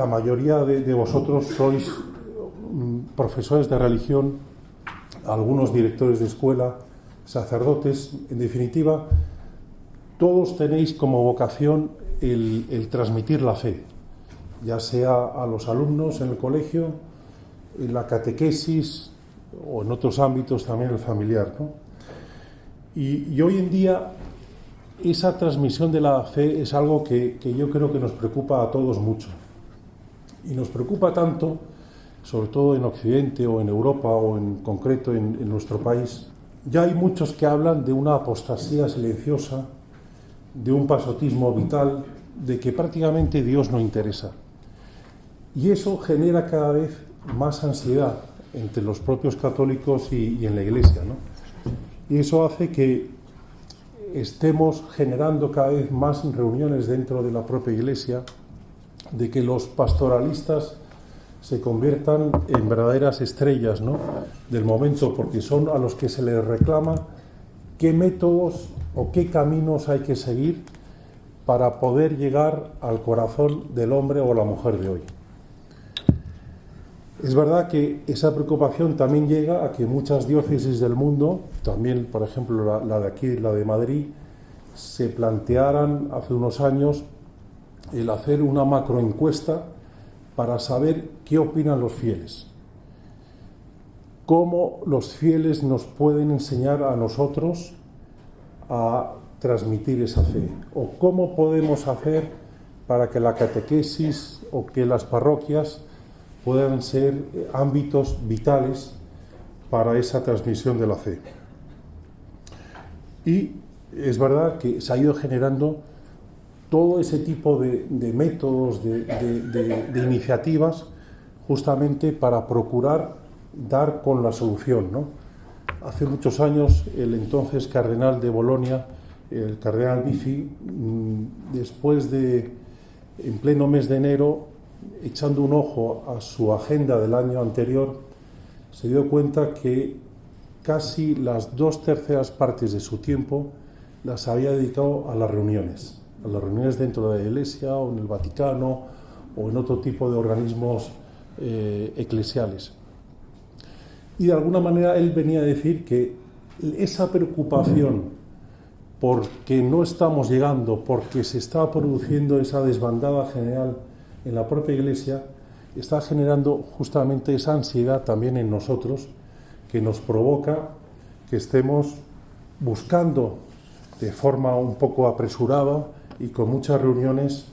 la mayoría de vosotros sois profesores de religión, algunos directores de escuela, sacerdotes, en definitiva, todos tenéis como vocación el transmitir la fe, ya sea a los alumnos en el colegio, en la catequesis o en otros ámbitos también el familiar, ¿no? Y hoy en día esa transmisión de la fe es algo que yo creo que nos preocupa a todos mucho. Y nos preocupa tanto, sobre todo en Occidente o en Europa o en concreto en nuestro país. Ya hay muchos que hablan de una apostasía silenciosa, de un pasotismo vital, de que prácticamente Dios no interesa. Y eso genera cada vez más ansiedad entre los propios católicos y en la Iglesia, ¿no? Y eso hace que estemos generando cada vez más reuniones dentro de la propia Iglesia, de que los pastoralistas se conviertan en verdaderas estrellas, ¿no?, del momento, porque son a los que se les reclama qué métodos o qué caminos hay que seguir para poder llegar al corazón del hombre o la mujer de hoy. Es verdad que esa preocupación también llega a que muchas diócesis del mundo, también por ejemplo la de aquí, la de Madrid, se plantearan hace unos años el hacer una macroencuesta para saber qué opinan los fieles, cómo los fieles nos pueden enseñar a nosotros a transmitir esa fe, o cómo podemos hacer para que la catequesis o que las parroquias puedan ser ámbitos vitales para esa transmisión de la fe. Y es verdad que se ha ido generando todo ese tipo de métodos, de iniciativas, justamente para procurar dar con la solución, ¿no? Hace muchos años el entonces cardenal de Bolonia, el cardenal Biffi, después de, en pleno mes de enero, echando un ojo a su agenda del año anterior, se dio cuenta que casi las 2/3 partes de su tiempo las había dedicado a las reuniones dentro de la Iglesia o en el Vaticano o en otro tipo de organismos eclesiales. Y de alguna manera él venía a decir que esa preocupación porque no estamos llegando, porque se está produciendo esa desbandada general en la propia Iglesia, está generando justamente esa ansiedad también en nosotros, que nos provoca que estemos buscando de forma un poco apresurada y con muchas reuniones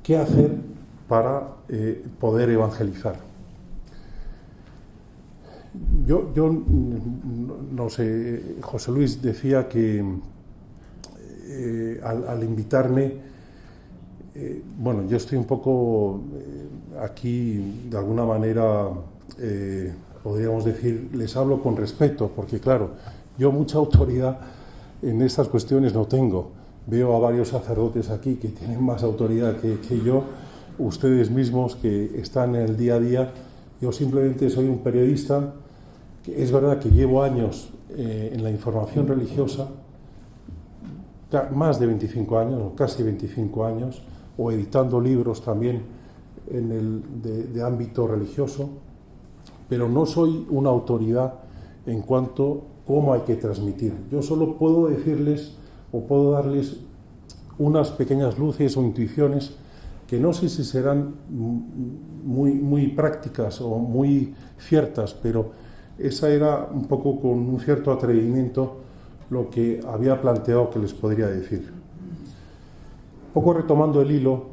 qué hacer para poder evangelizar. Yo no sé, José Luis decía que al invitarme, bueno, yo estoy un poco aquí, de alguna manera, podríamos decir, les hablo con respeto, porque claro, yo mucha autoridad en estas cuestiones no tengo. Veo a varios sacerdotes aquí que tienen más autoridad que yo, ustedes mismos que están en el día a día. Yo simplemente soy un periodista, que es verdad que llevo años en la información religiosa, más de 25 años, o casi 25 años, o editando libros también de ámbito religioso, pero no soy una autoridad en cuanto a cómo hay que transmitir. Yo solo puedo decirles o puedo darles unas pequeñas luces o intuiciones que no sé si serán muy prácticas o muy ciertas, pero esa era un poco con un cierto atrevimiento lo que había planteado que les podría decir. Un poco retomando el hilo,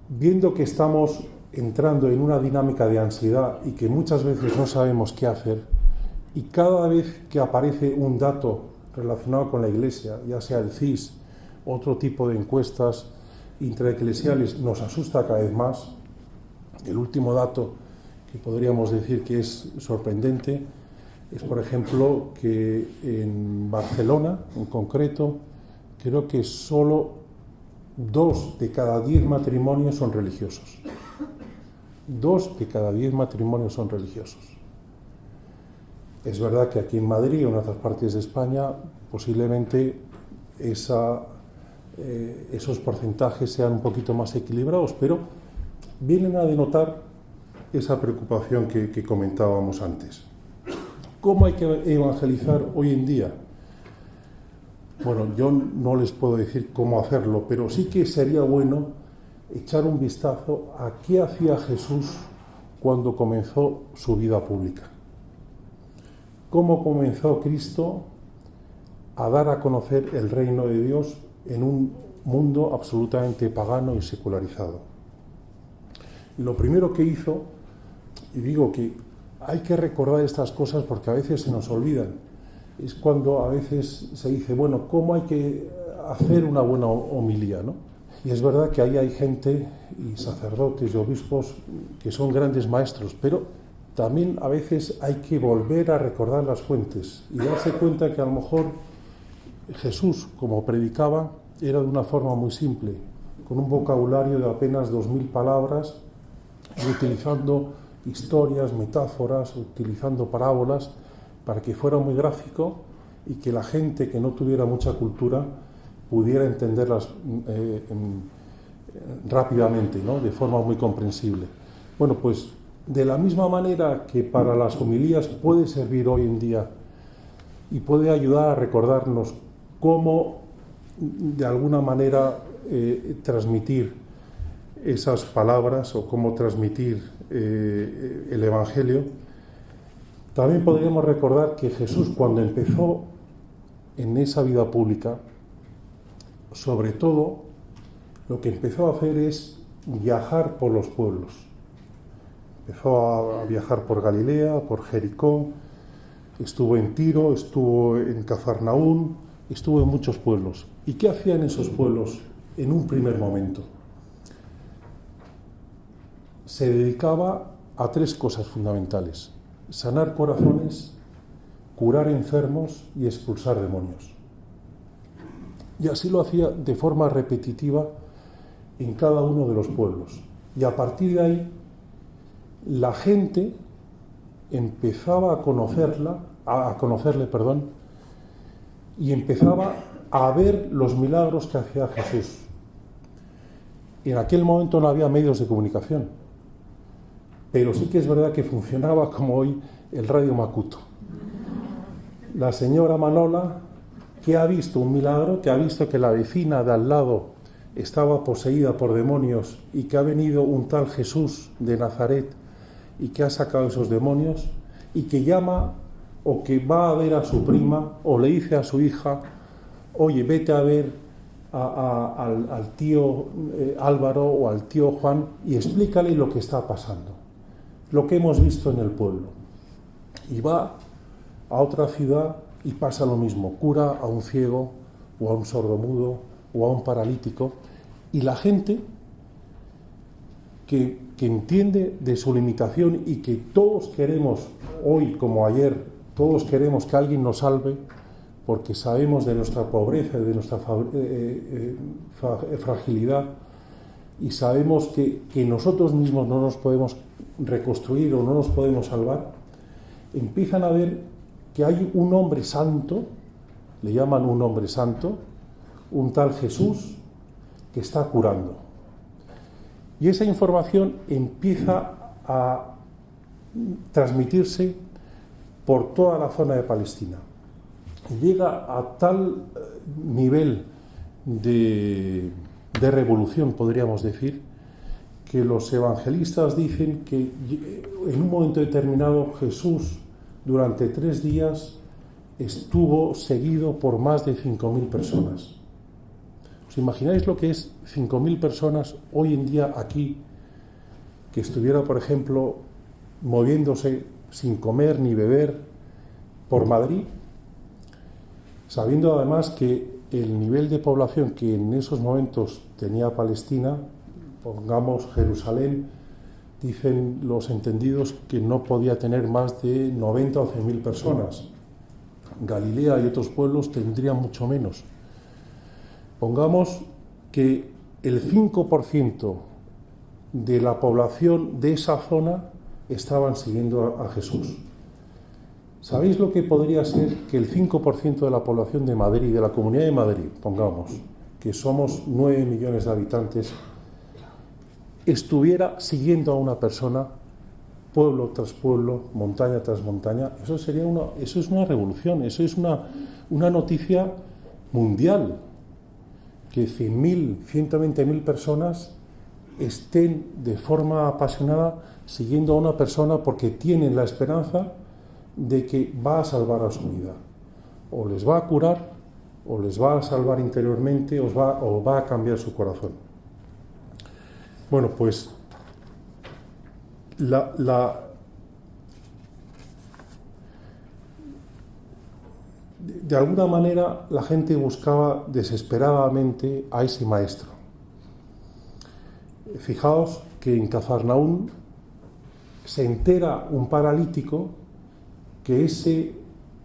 viendo que estamos entrando en una dinámica de ansiedad y que muchas veces no sabemos qué hacer, y cada vez que aparece un dato relacionado con la Iglesia, ya sea el CIS, otro tipo de encuestas intraeclesiales, nos asusta cada vez más. El último dato que podríamos decir que es sorprendente es, por ejemplo, que en Barcelona, en concreto, creo que solo 2 de cada 10 matrimonios son religiosos. 2 de cada 10 matrimonios son religiosos. Es verdad que aquí en Madrid o en otras partes de España posiblemente esa esos porcentajes sean un poquito más equilibrados, pero vienen a denotar esa preocupación que comentábamos antes. ¿Cómo hay que evangelizar hoy en día? Bueno, yo no les puedo decir cómo hacerlo, pero sí que sería bueno echar un vistazo a qué hacía Jesús cuando comenzó su vida pública. Cómo comenzó Cristo a dar a conocer el reino de Dios en un mundo absolutamente pagano y secularizado. Y lo primero que hizo, y digo que hay que recordar estas cosas porque a veces se nos olvidan, es cuando a veces se dice, bueno, ¿cómo hay que hacer una buena homilía, ¿no? Y es verdad que ahí hay gente y sacerdotes y obispos que son grandes maestros, pero también a veces hay que volver a recordar las fuentes y darse cuenta que a lo mejor Jesús, como predicaba, era de una forma muy simple, con un vocabulario de apenas 2000 palabras, utilizando historias, metáforas, utilizando parábolas, para que fuera muy gráfico y que la gente que no tuviera mucha cultura pudiera entenderlas rápidamente, ¿no? De forma muy comprensible. Bueno, pues de la misma manera que para las homilías puede servir hoy en día y puede ayudar a recordarnos cómo de alguna manera transmitir esas palabras o cómo transmitir el Evangelio, también podríamos recordar que Jesús, cuando empezó en esa vida pública, sobre todo lo que empezó a hacer es viajar por los pueblos. Empezó a viajar por Galilea, por Jericó, estuvo en Tiro, estuvo en Cafarnaún, estuvo en muchos pueblos. ¿Y qué hacían esos pueblos en un primer momento? Se dedicaba a 3 cosas fundamentales: sanar corazones, curar enfermos y expulsar demonios. Y así lo hacía de forma repetitiva en cada uno de los pueblos. Y a partir de ahí, la gente empezaba a conocerle, y empezaba a ver los milagros que hacía Jesús. En aquel momento no había medios de comunicación, pero sí que es verdad que funcionaba como hoy el Radio Macuto. La señora Manola, que ha visto un milagro, que ha visto que la vecina de al lado estaba poseída por demonios y que ha venido un tal Jesús de Nazaret y que ha sacado esos demonios, y que llama o que va a ver a su prima o le dice a su hija, oye, vete a ver al tío Álvaro o al tío Juan y explícale lo que está pasando, lo que hemos visto en el pueblo. Y va a otra ciudad y pasa lo mismo, cura a un ciego o a un sordomudo o a un paralítico, y la gente que entiende de su limitación y que todos queremos, hoy como ayer, todos queremos que alguien nos salve, porque sabemos de nuestra pobreza, de nuestra fragilidad, y sabemos que nosotros mismos no nos podemos reconstruir o no nos podemos salvar, empiezan a ver que hay un hombre santo, le llaman un hombre santo, un tal Jesús, que está curando. Y esa información empieza a transmitirse por toda la zona de Palestina. Y llega a tal nivel de revolución, podríamos decir, que los evangelistas dicen que en un momento determinado Jesús durante 3 días estuvo seguido por más de 5.000 personas. ¿Os imagináis lo que es 5.000 personas hoy en día aquí, que estuviera, por ejemplo, moviéndose sin comer ni beber por Madrid, sabiendo además que el nivel de población que en esos momentos tenía Palestina, pongamos Jerusalén, dicen los entendidos que no podía tener más de 90 o 100.000 personas. Galilea y otros pueblos tendrían mucho menos. Pongamos que el 5% de la población de esa zona estaban siguiendo a Jesús. ¿Sabéis lo que podría ser que el 5% de la población de Madrid, de la Comunidad de Madrid, pongamos, que somos 9 millones de habitantes, estuviera siguiendo a una persona, pueblo tras pueblo, montaña tras montaña, eso es una revolución, eso es una noticia mundial, que 100.000, 120.000 personas estén de forma apasionada siguiendo a una persona porque tienen la esperanza de que va a salvar a su vida. O les va a curar, o les va a salvar interiormente, o va a cambiar su corazón. Bueno, pues de alguna manera la gente buscaba desesperadamente a ese maestro. Fijaos que en Cafarnaún se entera un paralítico que ese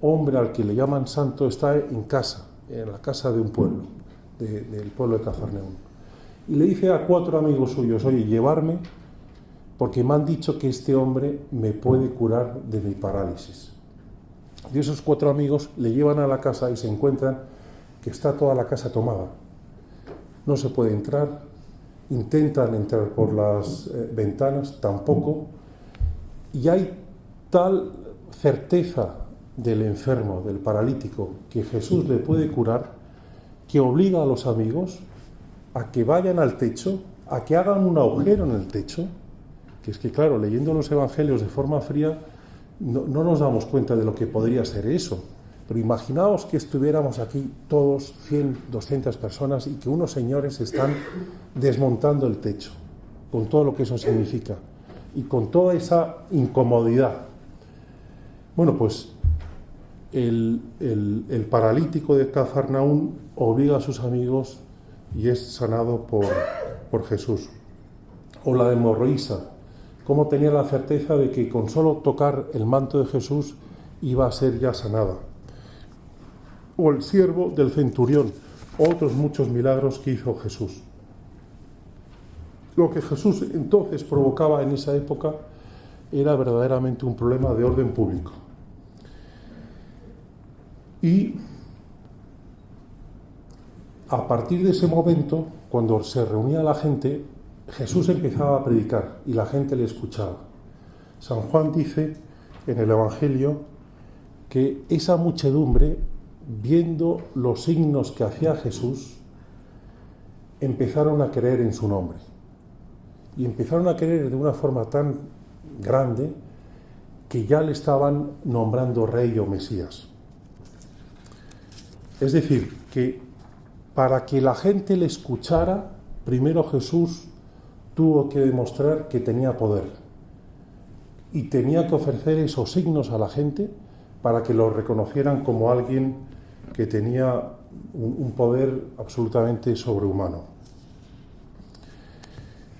hombre al que le llaman santo está en casa, en la casa de un pueblo, del pueblo de Cafarnaún. Y le dice a 4 amigos suyos: oye, llevarme, porque me han dicho que este hombre me puede curar de mi parálisis. Y esos 4 amigos le llevan a la casa y se encuentran que está toda la casa tomada. No se puede entrar, intentan entrar por las ventanas, tampoco. Y hay tal certeza del enfermo, del paralítico, que Jesús le puede curar, que obliga a los amigos a que vayan al techo, a que hagan un agujero en el techo, que es que, claro, leyendo los evangelios de forma fría, no nos damos cuenta de lo que podría ser eso. Pero imaginaos que estuviéramos aquí todos, 100, 200 personas, y que unos señores están desmontando el techo, con todo lo que eso significa, y con toda esa incomodidad. Bueno, pues el paralítico de Cafarnaún obliga a sus amigos y es sanado por Jesús. O la hemorroísa, cómo tenía la certeza de que con solo tocar el manto de Jesús iba a ser ya sanada. O el siervo del centurión, otros muchos milagros que hizo Jesús. Lo que Jesús entonces provocaba en esa época era verdaderamente un problema de orden público. Y a partir de ese momento, cuando se reunía la gente, Jesús empezaba a predicar y la gente le escuchaba. San Juan dice en el Evangelio que esa muchedumbre, viendo los signos que hacía Jesús, empezaron a creer en su nombre. Y empezaron a creer de una forma tan grande que ya le estaban nombrando rey o Mesías. Es decir, que para que la gente le escuchara, primero Jesús tuvo que demostrar que tenía poder y tenía que ofrecer esos signos a la gente para que lo reconocieran como alguien que tenía un poder absolutamente sobrehumano.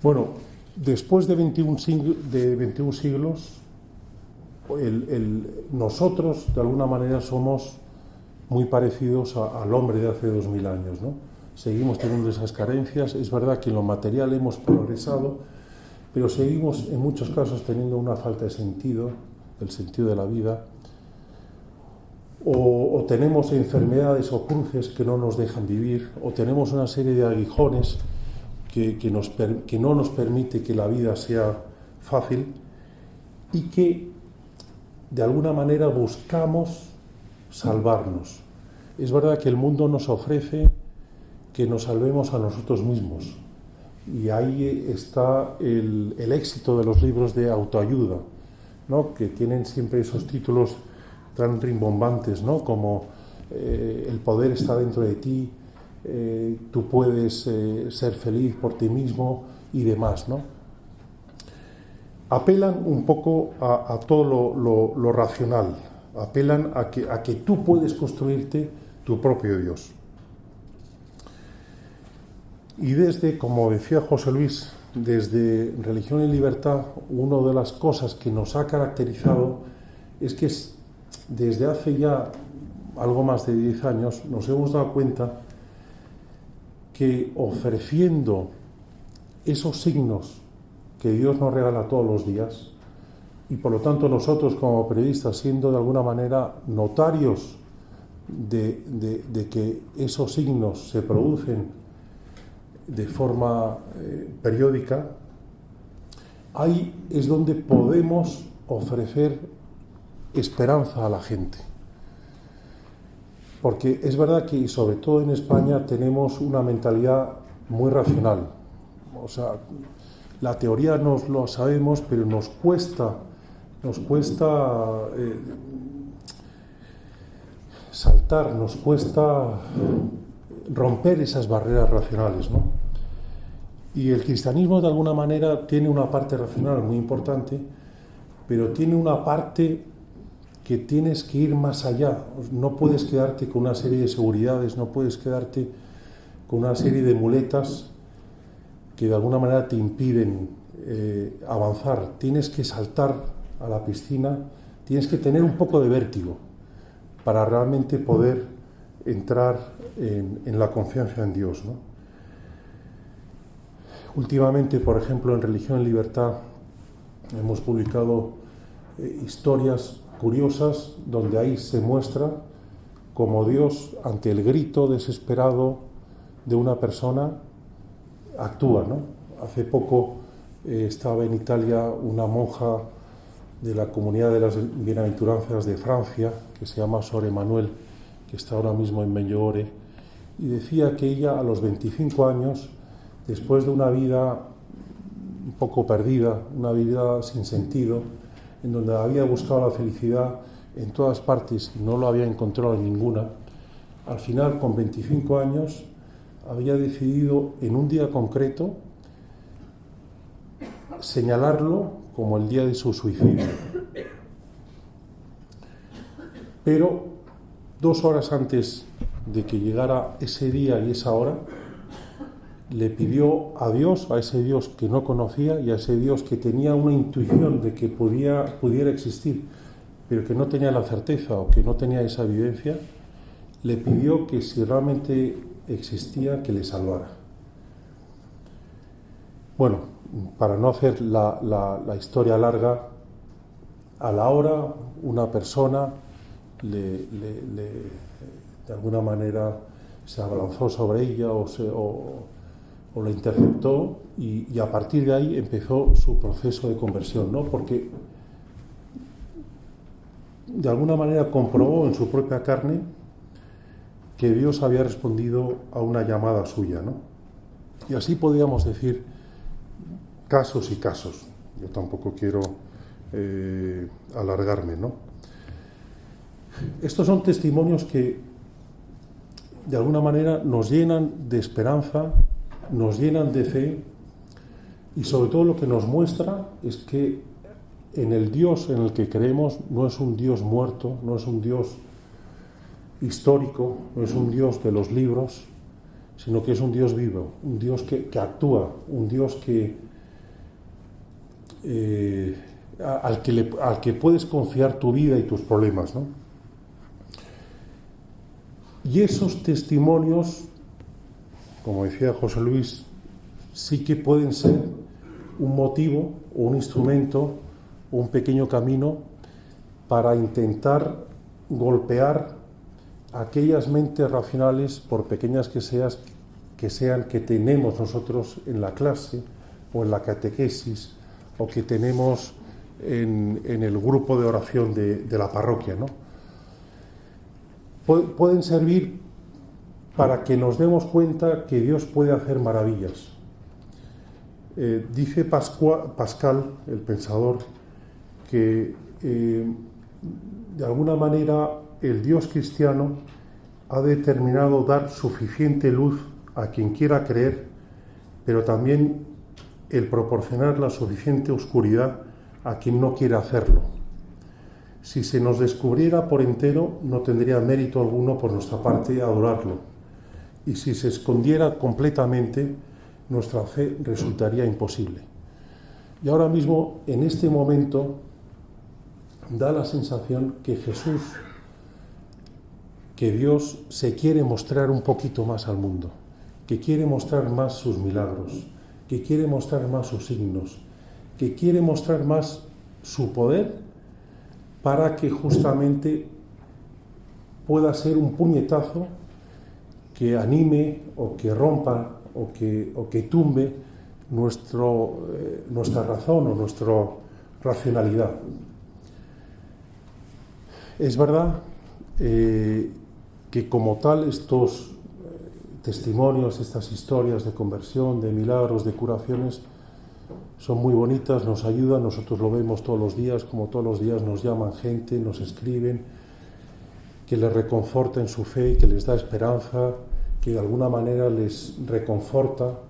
Bueno, después de 21 siglos, nosotros de alguna manera somos muy parecidos al hombre de hace 2000 años, ¿no? Seguimos teniendo esas carencias. Es verdad que en lo material hemos progresado, pero seguimos en muchos casos teniendo una falta de sentido, el sentido de la vida, o tenemos enfermedades o cruces que no nos dejan vivir, o tenemos una serie de aguijones que no nos permite que la vida sea fácil, y que de alguna manera buscamos salvarnos. Es verdad que el mundo nos ofrece que nos salvemos a nosotros mismos, y ahí está el éxito de los libros de autoayuda, ¿no? Que tienen siempre esos títulos tan rimbombantes, ¿no? Como el poder está dentro de ti, tú puedes ser feliz por ti mismo y demás, ¿no? Apelan un poco a todo lo racional, apelan a que tú puedes construirte tu propio Dios. Y desde, como decía José Luis, desde Religión y Libertad, una de las cosas que nos ha caracterizado es que desde hace ya algo más de 10 años nos hemos dado cuenta que ofreciendo esos signos que Dios nos regala todos los días, y por lo tanto nosotros como periodistas siendo de alguna manera notarios de que esos signos se producen de forma periódica, ahí es donde podemos ofrecer esperanza a la gente. Porque es verdad que, sobre todo en España, tenemos una mentalidad muy racional. O sea, la teoría nos lo sabemos, pero nos cuesta saltar, nos cuesta romper esas barreras racionales, ¿no? Y el cristianismo, de alguna manera, tiene una parte racional muy importante, pero tiene una parte que tienes que ir más allá. No puedes quedarte con una serie de seguridades, no puedes quedarte con una serie de muletas que de alguna manera te impiden avanzar. Tienes que saltar a la piscina, tienes que tener un poco de vértigo para realmente poder entrar en la confianza en Dios, ¿no? Últimamente, por ejemplo, en Religión en Libertad hemos publicado historias curiosas donde ahí se muestra cómo Dios, ante el grito desesperado de una persona, actúa, ¿no? Hace poco estaba en Italia una monja de la Comunidad de las Bienaventuranzas de Francia, que se llama Sor Emmanuel, que está ahora mismo en Meggiore, y decía que ella, a los 25 años, después de una vida un poco perdida, una vida sin sentido, en donde había buscado la felicidad en todas partes y no lo había encontrado en ninguna, al final, con 25 años, había decidido en un día concreto señalarlo como el día de su suicidio. Pero 2 horas antes de que llegara ese día y esa hora, le pidió a Dios, a ese Dios que no conocía y a ese Dios que tenía una intuición de que pudiera existir, pero que no tenía la certeza o que no tenía esa evidencia, le pidió que si realmente existía, que le salvara. Bueno, para no hacer la historia larga, a la hora una persona de alguna manera se abalanzó sobre ella o la interceptó y a partir de ahí empezó su proceso de conversión, ¿no? Porque de alguna manera comprobó en su propia carne que Dios había respondido a una llamada suya, ¿no? Y así podríamos decir casos y casos. Yo tampoco quiero alargarme, ¿no? Estos son testimonios que de alguna manera nos llenan de esperanza, nos llenan de fe y sobre todo lo que nos muestra es que en el Dios en el que creemos no es un Dios muerto, no es un Dios histórico, no es un Dios de los libros, sino que es un Dios vivo, un Dios que actúa, un Dios al que puedes confiar tu vida y tus problemas, ¿no? Y esos testimonios, como decía José Luis, sí que pueden ser un motivo o un instrumento o un pequeño camino para intentar golpear aquellas mentes racionales, por pequeñas que sean, que tenemos nosotros en la clase o en la catequesis o que tenemos en el grupo de oración de la parroquia, ¿no? Pueden servir para que nos demos cuenta que Dios puede hacer maravillas. Dice Pascal, el pensador, que de alguna manera el Dios cristiano ha determinado dar suficiente luz a quien quiera creer, pero también el proporcionar la suficiente oscuridad a quien no quiera hacerlo. Si se nos descubriera por entero, no tendría mérito alguno por nuestra parte adorarlo. Y si se escondiera completamente, nuestra fe resultaría imposible. Y ahora mismo, en este momento, da la sensación que Jesús, que Dios se quiere mostrar un poquito más al mundo, que quiere mostrar más sus milagros, que quiere mostrar más sus signos, que quiere mostrar más su poder para que justamente pueda ser un puñetazo que anime o que rompa o que tumbe nuestra razón o nuestra racionalidad. Es verdad que como tal estos testimonios, estas historias de conversión, de milagros, de curaciones, son muy bonitas, nos ayudan, nosotros lo vemos todos los días, como todos los días nos llaman gente, nos escriben, que les reconforta en su fe, que les da esperanza, que de alguna manera les reconforta,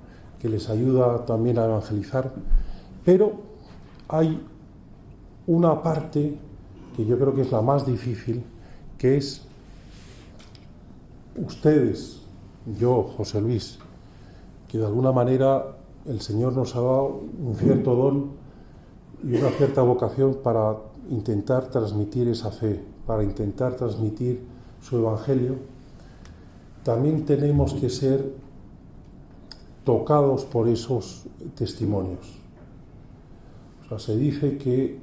que les ayuda también a evangelizar. Pero hay una parte que yo creo que es la más difícil, que es ustedes, yo, José Luis, que de alguna manera el Señor nos ha dado un cierto don y una cierta vocación para intentar transmitir esa fe, para intentar transmitir su evangelio. También tenemos que ser tocados por esos testimonios. O sea, se dice que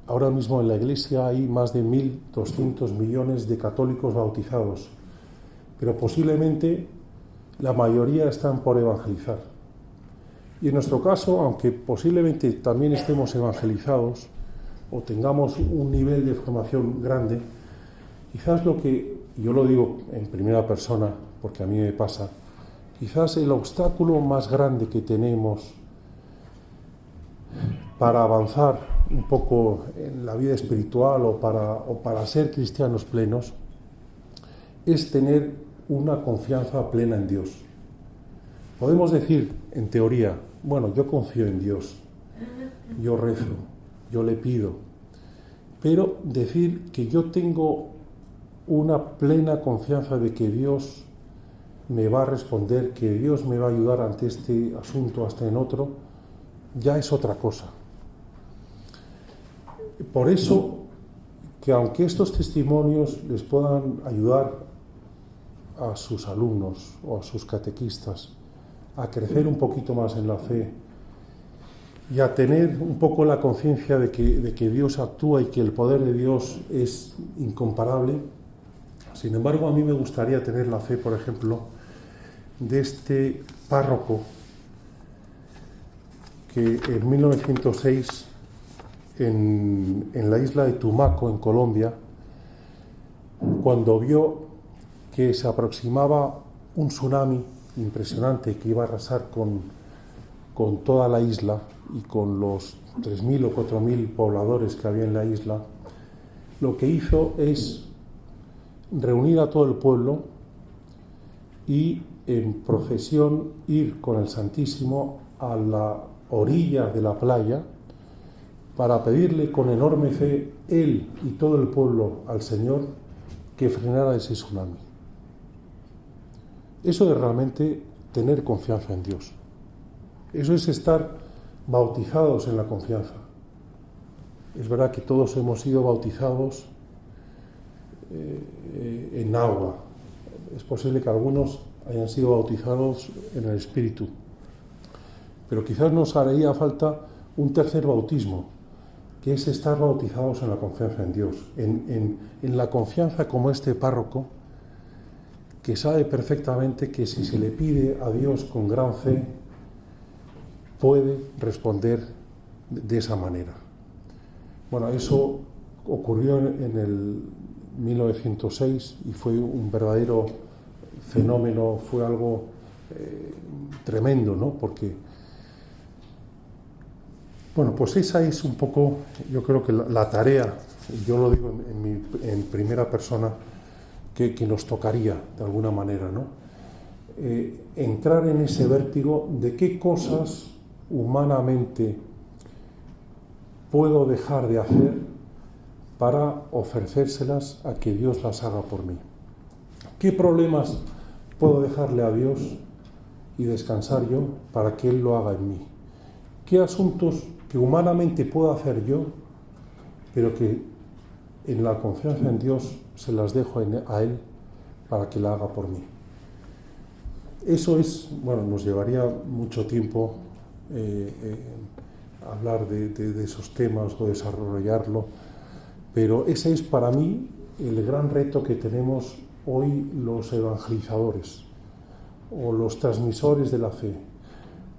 ahora mismo en la Iglesia hay más de 1.200 millones de católicos bautizados, pero posiblemente la mayoría están por evangelizar. Y en nuestro caso, aunque posiblemente también estemos evangelizados o tengamos un nivel de formación grande, quizás lo que, yo lo digo en primera persona, porque a mí me pasa, quizás el obstáculo más grande que tenemos para avanzar un poco en la vida espiritual o para ser cristianos plenos es tener una confianza plena en Dios. Podemos decir, en teoría, bueno, yo confío en Dios, yo rezo, yo le pido, pero decir que yo tengo una plena confianza de que Dios me va a responder, que Dios me va a ayudar ante este asunto, hasta en otro, ya es otra cosa. Por eso, que aunque estos testimonios les puedan ayudar a sus alumnos o a sus catequistas a crecer un poquito más en la fe y a tener un poco la conciencia de que Dios actúa y que el poder de Dios es incomparable, sin embargo, a mí me gustaría tener la fe, por ejemplo, de este párroco que en 1906, en la isla de Tumaco, en Colombia, cuando vio que se aproximaba un tsunami impresionante que iba a arrasar con toda la isla y con los 3.000 o 4.000 pobladores que había en la isla, lo que hizo es reunir a todo el pueblo y en procesión ir con el Santísimo a la orilla de la playa para pedirle con enorme fe, él y todo el pueblo, al Señor, que frenara ese tsunami. Eso es realmente tener confianza en Dios. Eso es estar bautizados en la confianza. Es verdad que todos hemos sido bautizados en agua. Es posible que algunos hayan sido bautizados en el Espíritu. Pero quizás nos haría falta un tercer bautismo, que es estar bautizados en la confianza en Dios, en la confianza como este párroco, que sabe perfectamente que si se le pide a Dios con gran fe, puede responder de esa manera. Bueno, eso ocurrió en el 1906 y fue un verdadero fenómeno, fue algo tremendo, ¿no? Porque, bueno, pues esa es un poco, yo creo que la tarea, yo lo digo en primera persona, que nos tocaría de alguna manera, ¿no? Entrar en ese vértigo de qué cosas humanamente puedo dejar de hacer para ofrecérselas a que Dios las haga por mí. ¿Qué problemas puedo dejarle a Dios y descansar yo para que Él lo haga en mí? ¿Qué asuntos que humanamente puedo hacer yo, pero que en la confianza en Dios se las dejo a Él para que la haga por mí? Eso es, bueno, nos llevaría mucho tiempo hablar de esos temas o desarrollarlo, pero ese es para mí el gran reto que tenemos hoy los evangelizadores. o los transmisores de la fe,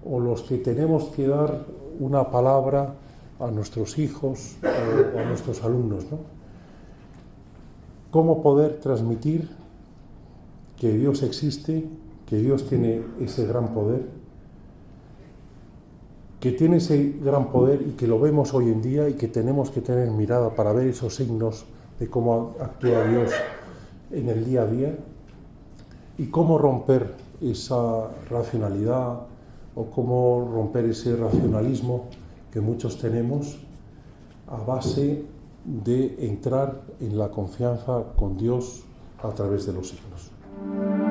o los que tenemos que dar una palabra a nuestros hijos o a nuestros alumnos, ¿no? ¿Cómo poder transmitir que Dios existe, que Dios tiene ese gran poder, que tiene ese gran poder y que lo vemos hoy en día y que tenemos que tener mirada para ver esos signos de cómo actúa Dios en el día a día, y cómo romper esa racionalidad o cómo romper ese racionalismo que muchos tenemos a base de entrar en la confianza con Dios a través de los signos?